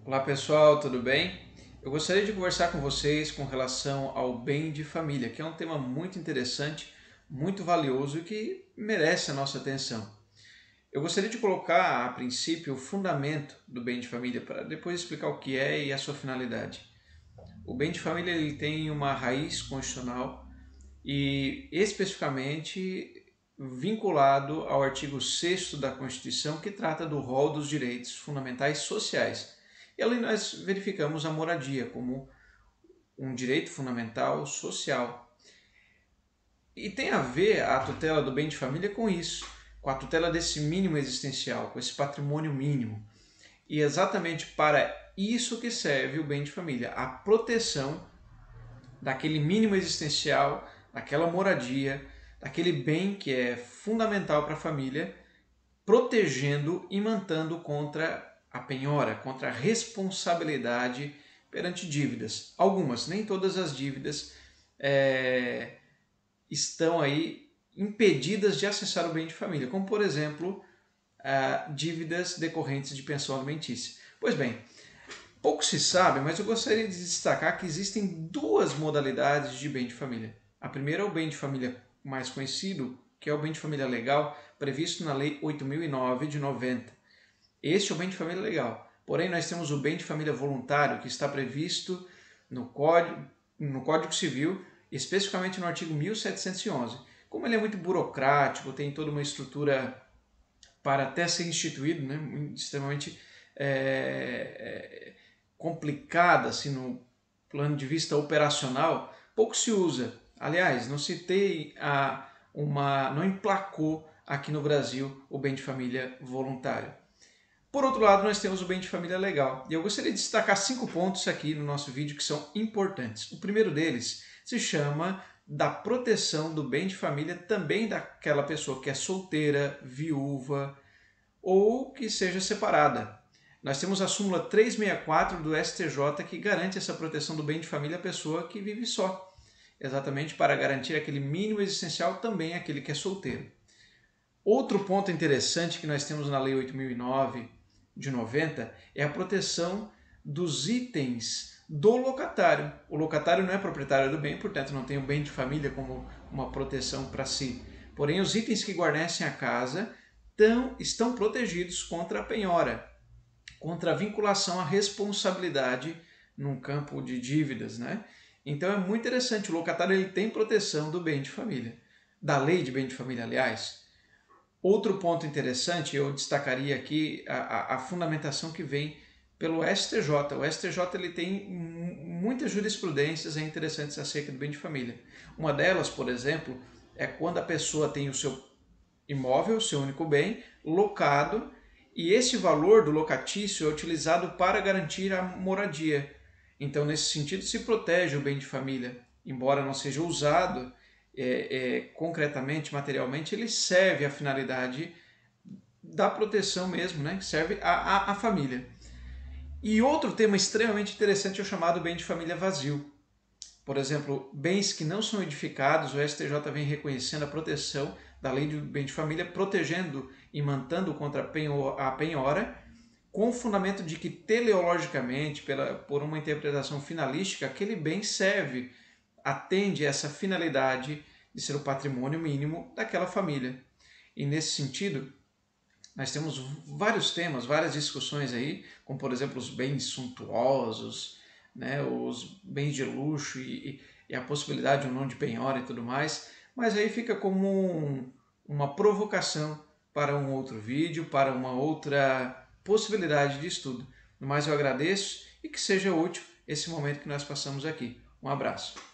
Olá pessoal, tudo bem? Eu gostaria de conversar com vocês com relação ao bem de família, que é um tema muito interessante, muito valioso e que merece a nossa atenção. Eu gostaria de colocar, a princípio, o fundamento do bem de família, para depois explicar o que é e a sua finalidade. O bem de família ele tem uma raiz constitucional e especificamente vinculado ao artigo 6º da Constituição, que trata do rol dos direitos fundamentais sociais. E ali nós verificamos a moradia como um direito fundamental social. E tem a ver a tutela do bem de família com isso, com a tutela desse mínimo existencial, com esse patrimônio mínimo. E é exatamente para isso que serve o bem de família, a proteção daquele mínimo existencial, daquela moradia, daquele bem que é fundamental para a família, protegendo e mantendo contra a penhora, contra a responsabilidade perante dívidas. Algumas, nem todas as dívidas estão aí impedidas de acessar o bem de família, como por exemplo, dívidas decorrentes de pensão alimentícia. Pois bem, pouco se sabe, mas eu gostaria de destacar que existem duas modalidades de bem de família. A primeira é o bem de família mais conhecido, que é o bem de família legal, previsto na Lei 8.009 de 90. Este é o bem de família legal. Porém, nós temos o bem de família voluntário, que está previsto no Código Civil, especificamente no artigo 1711. Como ele é muito burocrático, tem toda uma estrutura para até ser instituído, né, extremamente complicada assim, no plano de vista operacional, pouco se usa. Aliás, não emplacou aqui no Brasil o bem de família voluntário. Por outro lado, nós temos o bem de família legal. E eu gostaria de destacar 5 pontos aqui no nosso vídeo que são importantes. O primeiro deles se chama da proteção do bem de família também daquela pessoa que é solteira, viúva ou que seja separada. Nós temos a súmula 364 do STJ que garante essa proteção do bem de família à pessoa que vive só, exatamente para garantir aquele mínimo existencial também àquele que é solteiro. Outro ponto interessante que nós temos na Lei 8.009 de 90 é a proteção dos itens do locatário. O locatário não é proprietário do bem, portanto não tem o bem de família como uma proteção para si. Porém, os itens que guarnecem a casa estão protegidos contra a penhora, contra a vinculação à responsabilidade num campo de dívidas, né? Então é muito interessante, o locatário ele tem proteção do bem de família, da lei de bem de família, aliás. Outro ponto interessante, eu destacaria aqui a fundamentação que vem pelo STJ. O STJ ele tem muitas jurisprudências interessantes acerca do bem de família. Uma delas, por exemplo, é quando a pessoa tem o seu imóvel, seu único bem, locado, e esse valor do locatício é utilizado para garantir a moradia. Então, nesse sentido, se protege o bem de família, embora não seja usado concretamente, materialmente, ele serve à finalidade da proteção mesmo, né? Serve à família. E outro tema extremamente interessante é o chamado bem de família vazio. Por exemplo, bens que não são edificados, o STJ vem reconhecendo a proteção da lei do bem de família, protegendo e mantendo contra a penhora, com o fundamento de que teleologicamente, por uma interpretação finalística, aquele bem atende essa finalidade de ser o patrimônio mínimo daquela família. E nesse sentido, nós temos vários temas, várias discussões aí, como por exemplo os bens suntuosos, né, os bens de luxo e a possibilidade ou não de penhora e tudo mais, mas aí fica como uma provocação para um outro vídeo, para uma outra possibilidade de estudo. No mais eu agradeço e que seja útil esse momento que nós passamos aqui. Um abraço.